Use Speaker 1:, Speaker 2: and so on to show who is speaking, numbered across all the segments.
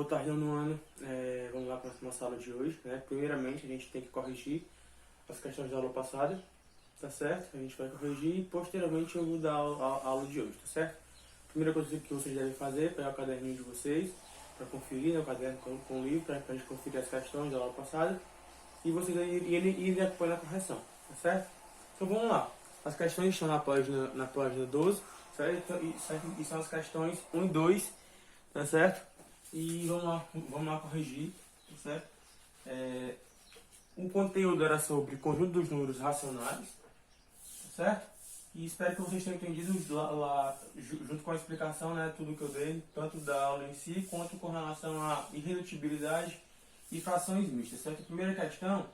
Speaker 1: Boa tarde, nono ano. Vamos lá para a nossa aula de hoje, né? Primeiramente, a gente tem que corrigir as questões da aula passada, tá certo? A gente vai corrigir e posteriormente eu vou dar a aula de hoje, tá certo? Primeira coisa que vocês devem fazer é pegar o caderninho de vocês para conferir, né? O caderno com o livro, para a gente conferir as questões da aula passada e vocês irem acompanhando a correção, tá certo? Então vamos lá. As questões estão na página 12, certo? E são as questões 1 e 2, tá certo? E vamos lá corrigir, tá certo? O conteúdo era sobre conjunto dos números racionais, tá certo? E espero que vocês tenham entendido junto com a explicação, né, tudo que eu dei, tanto da aula em si, quanto com relação à irredutibilidade e frações mistas, certo? A primeira questão,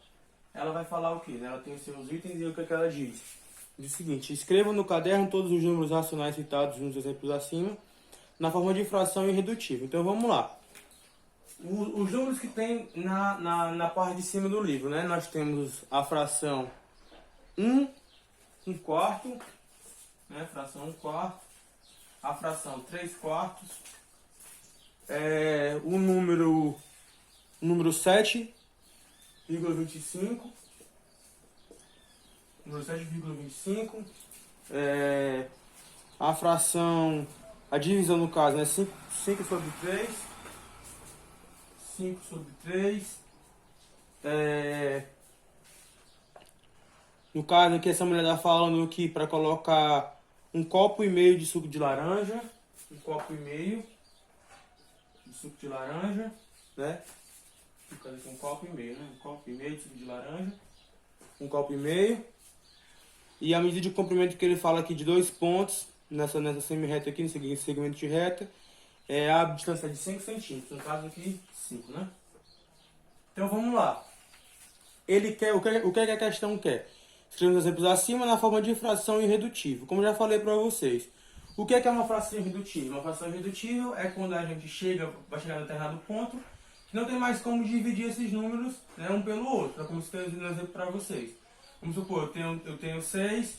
Speaker 1: ela vai falar o quê? Né? Ela tem os seus itens e o que é que ela diz? Diz o seguinte: escreva no caderno todos os números racionais citados nos exemplos acima, na forma de fração irredutível. Então vamos lá. Os números que tem na parte de cima do livro, né? Nós temos a fração 1 quarto, né? Fração 1 quarto, a fração 3 quartos, o número 7,25, número 7,25, a fração, a divisão no caso, né? 5 sobre 3, 5 sobre 3. No caso aqui, essa mulher está falando que para colocar 1,5 copo de suco de laranja. 1,5 copo de suco de laranja, né? Fica aqui 1,5 copo, né? 1,5 copo de suco de laranja. 1,5 copo. E a medida de comprimento que ele fala aqui de 2 pontos, nessa semi-reta aqui, nesse segmento de reta, a distância de 5 centímetros, no caso aqui 5, né? Então vamos lá. Ele quer, o que é que a questão quer? Escrevendo os exemplos acima na forma de fração irredutível, como eu já falei para vocês. O que é uma fração irredutível? Uma fração irredutível é quando a gente vai chegar a um determinado ponto, que não tem mais como dividir esses números, né, um pelo outro. Como estou dando um exemplo para vocês. Vamos supor, eu tenho 6,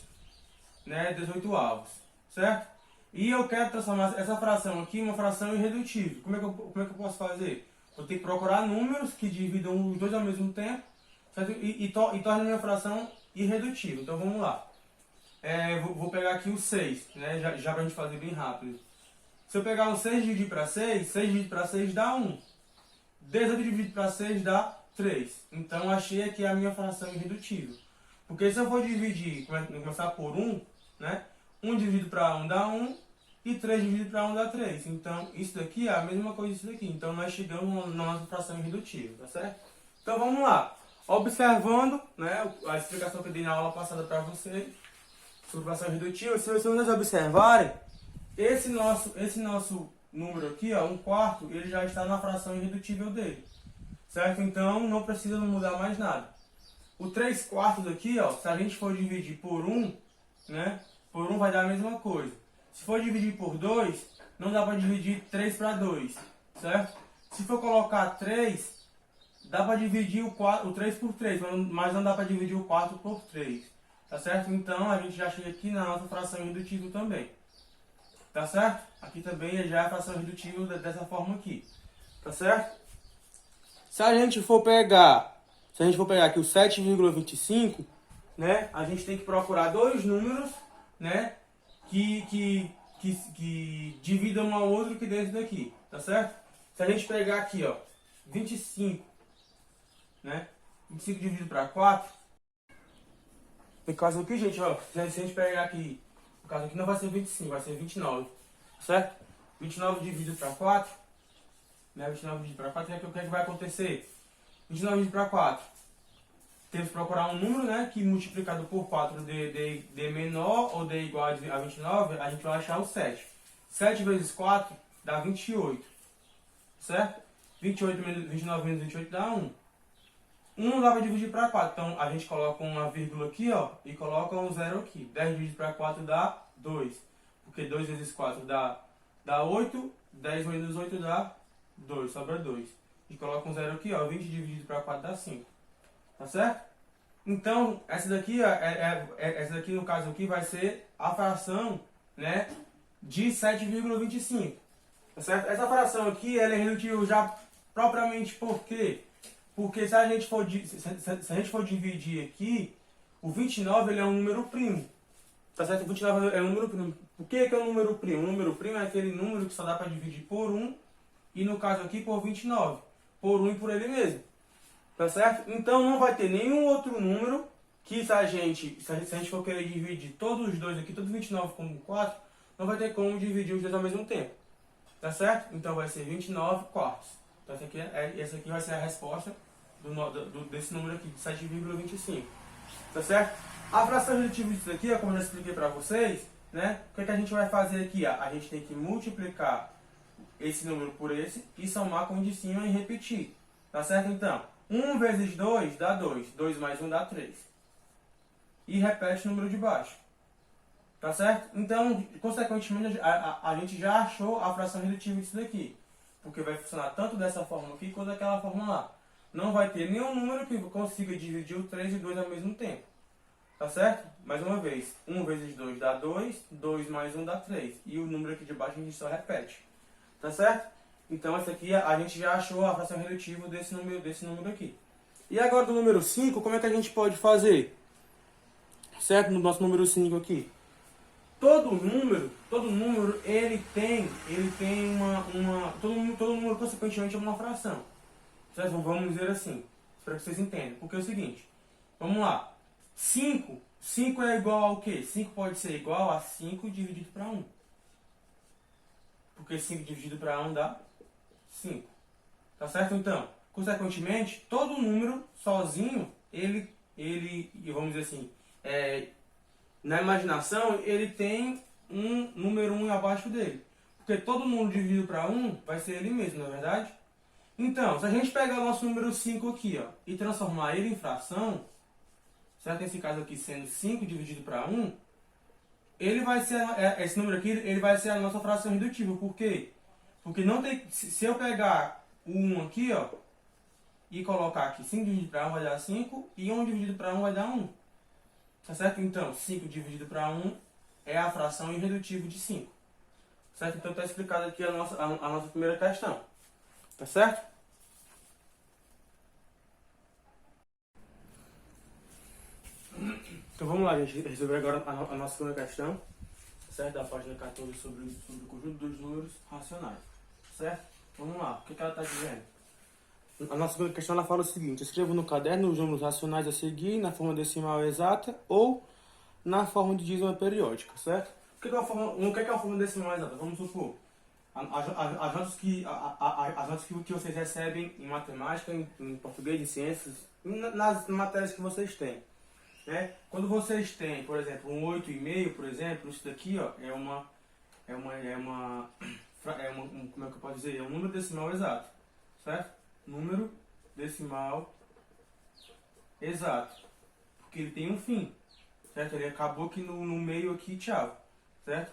Speaker 1: né, 18 avos, certo? E eu quero transformar essa fração aqui em uma fração irredutível. Como é que eu posso fazer? Eu tenho que procurar números que dividam os dois ao mesmo tempo, certo? E tornem a minha fração irredutível. Então vamos lá. Vou pegar aqui o 6, né? Já para a gente fazer bem rápido. Se eu pegar o 6 dividido para 6, 6 dividido para 6 dá 1. 18 dividido para 6 dá 3. Então achei aqui a minha fração irredutível. Porque se eu for dividir, começar por 1, né? 1 dividido para 1 dá 1 e 3 dividido para 1 dá 3. Então isso daqui é a mesma coisa disso daqui. Então nós chegamos na nossa fração irredutível, tá certo? Então vamos lá. Observando, né, a explicação que eu dei na aula passada para vocês sobre fração irredutível, se vocês observarem, esse nosso número aqui, ó, 1 quarto, ele já está na fração irredutível dele, certo? Então não precisa mudar mais nada. O 3 quartos aqui, ó, se a gente for dividir por 1, né, por 1 vai dar a mesma coisa. Se for dividir por 2, não dá para dividir 3 para 2, certo? Se for colocar 3, dá para dividir o 3 por 3, mas não dá para dividir o 4 por 3. Tá certo? Então a gente já chega aqui na nossa fração irredutível também. Tá certo? Aqui também já é a fração irredutível dessa forma aqui. Tá certo? Se a gente for pegar aqui o 7,25, né? A gente tem que procurar dois números, né? Que dividam um ao outro que desse daqui. Tá certo? Se a gente pegar aqui, ó, 25, né? 25 dividido para 4. No caso aqui, gente, ó, se a gente pegar aqui, no caso aqui não vai ser 25, vai ser 29, certo? 29 dividido para 4, né? 29 dividido para 4, o que é que vai acontecer? 29 dividido para 4, temos que procurar um número, né, que multiplicado por 4 de menor ou de igual a 29, a gente vai achar o 7. 7 vezes 4 dá 28, certo? 28 menos 29 menos 28 dá 1. 1 não dá para dividir para 4, então a gente coloca uma vírgula aqui, ó, e coloca um 0 aqui. 10 dividido para 4 dá 2, porque 2 vezes 4 dá 8, 10 menos 8 dá 2, sobra 2. E coloca um 0 aqui, ó, 20 dividido para 4 dá 5, tá certo? Então, essa daqui, ó, essa daqui no caso aqui vai ser a fração, né, de 7,25, tá certo? Essa fração aqui, ela é irredutível já Propriamente por quê? Porque se a gente for dividir aqui, o 29 ele é um número primo. Tá certo? O 29 é um número primo. O que é um número primo? O número primo é aquele número que só dá para dividir por 1 e no caso aqui por 29. Por 1 e por ele mesmo. Tá certo? Então não vai ter nenhum outro número que se a gente for querer dividir todos os dois aqui, todos 29 com 4, não vai ter como dividir os dois ao mesmo tempo. Tá certo? Então vai ser 29 quartos. Então essa aqui vai ser a resposta desse número aqui, de 7,25. Tá certo? A fração redutiva disso aqui, como eu já expliquei para vocês, né? O que a gente vai fazer aqui? A gente tem que multiplicar esse número por esse e somar com o de cima e repetir. Tá certo? Então, 1 vezes 2 dá 2. 2 mais 1 dá 3. E repete o número de baixo. Tá certo? Então, consequentemente, a gente já achou a fração redutiva disso daqui. Porque vai funcionar tanto dessa forma aqui quanto daquela forma lá. Não vai ter nenhum número que consiga dividir o 3 e 2 ao mesmo tempo. Tá certo? Mais uma vez, 1 vezes 2 dá 2, 2 mais 1 dá 3. E o número aqui de baixo a gente só repete. Tá certo? Então, essa aqui a gente já achou a fração redutiva desse número aqui. E agora do número 5, como é que a gente pode fazer? Certo? No nosso número 5 aqui. Todo número, ele tem todo número consequentemente é uma fração. Certo? Vamos dizer assim, para que vocês entendam. Porque é o seguinte, vamos lá. 5 é igual ao quê? 5 pode ser igual a 5 dividido para 1. Porque 5 dividido para 1 dá 5. Tá certo? Então, consequentemente, todo número sozinho, ele vamos dizer assim, na imaginação, ele tem um número 1 abaixo dele. Porque todo número dividido para 1 vai ser ele mesmo, não é verdade? Então, se a gente pegar o nosso número 5 aqui, ó, e transformar ele em fração, certo? Nesse caso aqui sendo 5 dividido para 1, ele vai ser, esse número aqui, ele vai ser a nossa fração redutiva. Por quê? Porque não tem, se eu pegar o 1 aqui, ó, e colocar aqui 5 dividido para 1 vai dar 5, e 1 dividido para 1 vai dar 1. Tá certo? Então, 5 dividido para 1 é a fração irredutível de 5. Certo? Então, está explicado aqui a nossa primeira questão. Tá certo? Então, vamos lá, gente. Resolver agora a nossa segunda questão. Certo? Da página 14 sobre o conjunto dos números racionais. Certo? Vamos lá. O que ela está dizendo? A nossa segunda questão ela fala o seguinte: escreva no caderno os números racionais a seguir na forma decimal exata ou na forma de dízima periódica, certo? O que é a forma decimal exata? Vamos supor, as notas que vocês recebem em matemática, em português, em ciências, nas matérias que vocês têm. Né? Quando vocês têm, por exemplo, um 8,5, por exemplo, isso daqui ó, como é que eu posso dizer? É um número decimal exato, certo? Número decimal exato, porque ele tem um fim, certo? Ele acabou aqui no meio aqui, tchau, certo?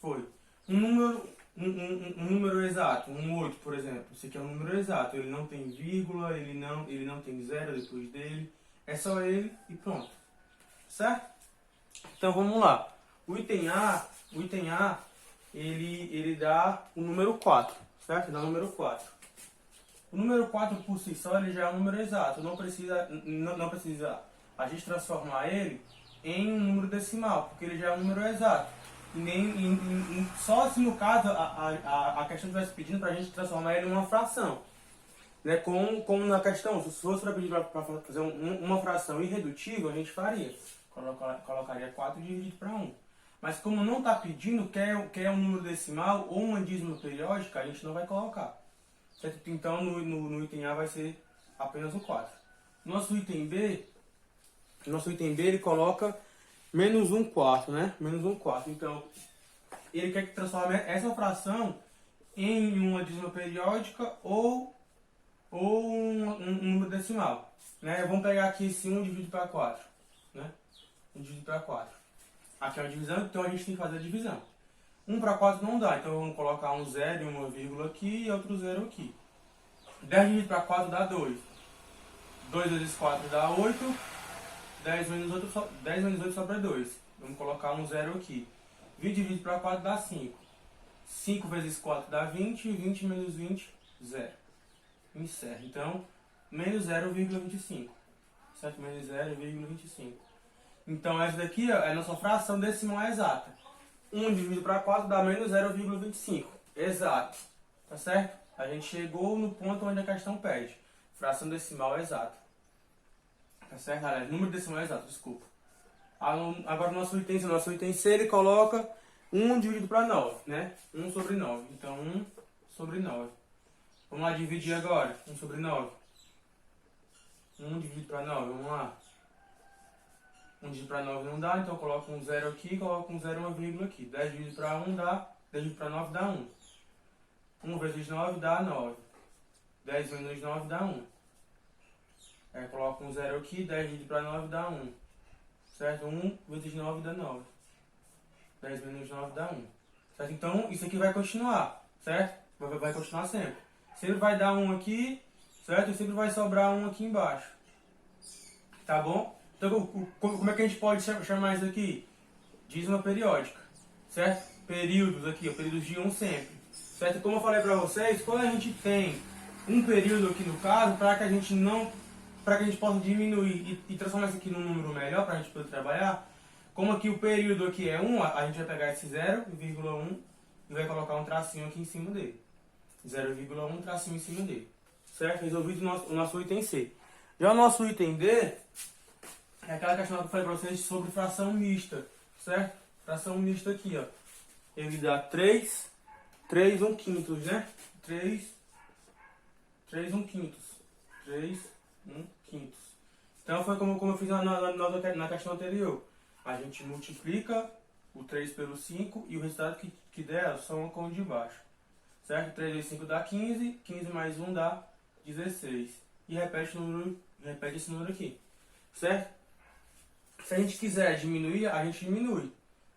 Speaker 1: Foi. Um número exato, um 8, por exemplo, esse aqui é um número exato, ele não tem vírgula, ele não tem zero depois dele, é só ele e pronto, certo? Então vamos lá. O item A, ele dá o número 4, certo? Dá o número 4. O número 4 por si só ele já é um número exato, não precisa a gente transformar ele em um número decimal, porque ele já é um número exato. Só se no caso a questão estivesse pedindo para a gente transformar ele em uma fração. Né? Como na questão, se fosse para pedir para fazer uma fração irredutível, a gente faria. Colocaria 4 dividido para 1. Mas como não está pedindo, quer um número decimal ou uma dízima periódica, a gente não vai colocar. Certo? Então no item A vai ser apenas o 4. Nosso item B ele coloca menos 1/4, né? Menos 1/4. Então ele quer que transforme essa fração em uma dízima periódica ou um número decimal. Né? Vamos pegar aqui esse 1 dividido para 4. Né? 1 dividido para 4. Aqui é uma divisão, então a gente tem que fazer a divisão. 1 para 4 não dá, então vamos colocar um 0 e uma vírgula aqui e outro 0 aqui. 10 dividido para 4 dá 2. 2 vezes 4 dá 8. 10 menos 8 sobra 2. Vamos colocar um 0 aqui. 20 dividido para 4 dá 5. 5 vezes 4 dá 20. 20 menos 20, 0. encerra. Então, menos 0,25. Certo? Menos 0,25. Então, essa daqui ó, é a nossa fração decimal exata. 1 dividido para 4 dá menos 0,25. Exato. Tá certo? A gente chegou no ponto onde a questão pede. Fração decimal exata. Tá certo? Aliás, número decimal exato, desculpa. Agora, nosso item C, ele coloca 1 dividido para 9, né? 1 sobre 9. Então, 1 sobre 9. Vamos lá dividir agora. 1 sobre 9. 1 dividido para 9, vamos lá. 1 dividido para 9 não dá, então coloca um 0 aqui, coloca um 0 e uma vírgula aqui. 10 dividido para 1 dá, 10 dividido para 9 dá 1. 1 vezes 9 dá 9. 10 menos 9 dá 1. Aí coloca um 0 aqui, 10 dividido para 9 dá 1. Certo? 1 vezes 9 dá 9. 10 menos 9 dá 1. Certo? Então, isso aqui vai continuar, certo? Vai continuar sempre. Sempre vai dar 1 aqui, certo? E sempre vai sobrar 1 aqui embaixo. Tá bom? Então, como é que a gente pode chamar isso aqui? Dízima periódica, certo? Períodos aqui, ó, períodos de 1 sempre. Certo? Como eu falei pra vocês, quando a gente tem um período aqui no caso, para que a gente possa diminuir e transformar isso aqui num número melhor, para a gente poder trabalhar, como aqui o período aqui é 1, a gente vai pegar esse 0,1 e vai colocar um tracinho aqui em cima dele. 0,1 tracinho em cima dele. Certo? Resolvido o nosso item C. Já o nosso item D é aquela questão que eu falei para vocês sobre fração mista. Certo? Fração mista aqui, ó. Ele dá 3 1 quintos, né? 3 1 quintos. 3 1 quintos. Então foi como eu fiz na questão anterior. A gente multiplica o 3 pelo 5 e o resultado que der soma com o de baixo. Certo? 3 vezes 5 dá 15, 15 mais 1 dá 16. E repete esse número aqui. Certo? Se a gente quiser diminuir, a gente diminui.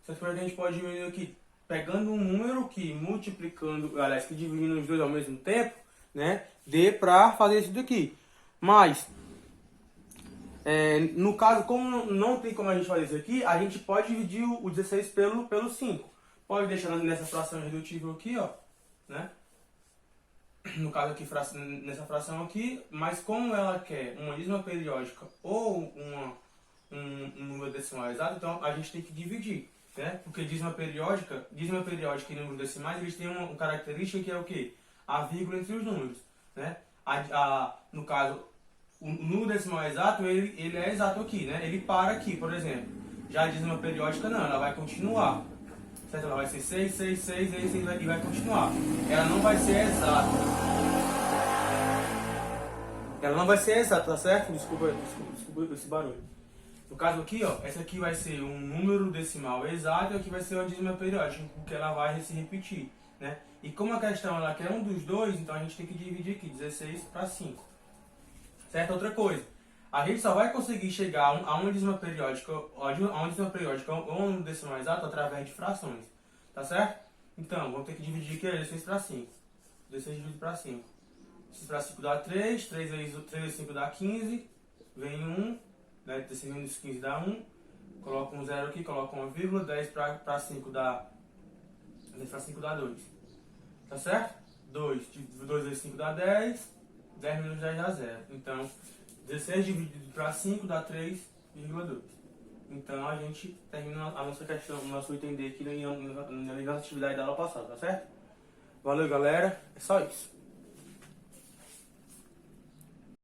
Speaker 1: Certo? A gente pode diminuir aqui pegando um número que multiplicando, aliás, que dividindo os dois ao mesmo tempo, né? Dê para fazer isso daqui. Mas, no caso, como não tem como a gente fazer isso aqui, a gente pode dividir o 16 pelo 5. Pode deixar nessa fração irredutível aqui, ó, né? No caso aqui, nessa fração aqui, mas como ela quer uma dízima periódica ou um número decimal exato, então a gente tem que dividir, né? Porque dízima periódica e números decimais, eles têm uma característica que é o quê? A vírgula entre os números, né? No caso, o número decimal exato, ele é exato aqui, né? Ele para aqui, por exemplo. Já a dízima periódica não, ela vai continuar. Certo? Ela vai ser 6, 6, 6, e vai continuar. Ela não vai ser exata. Ela não vai ser exata, tá certo? Desculpa esse barulho. No caso aqui, ó, essa aqui vai ser um número decimal exato e aqui vai ser uma dízima periódica, porque ela vai se repetir, né? E como a questão ela quer um dos dois, então a gente tem que dividir aqui, 16 para 5. Certo? Outra coisa, a gente só vai conseguir chegar a uma dízima periódica, ou um número decimal exato através de frações, tá certo? Então, vamos ter que dividir aqui 16 para 5. 16 dividido para 5. 16 para 5 dá 3, 3 vezes 5 dá 15, vem 1, né? 16 menos 15 dá 1, coloca um 0 aqui, coloca uma vírgula, 10 para 5 dá 2. Tá certo? 2 vezes 5 dá 10, 10 menos 10 dá 0. Então, 16 dividido para 5 dá 3,2. Então, a gente termina a nossa questão, o nosso item D aqui na nossa atividade da aula passada, tá certo? Valeu, galera. É só isso.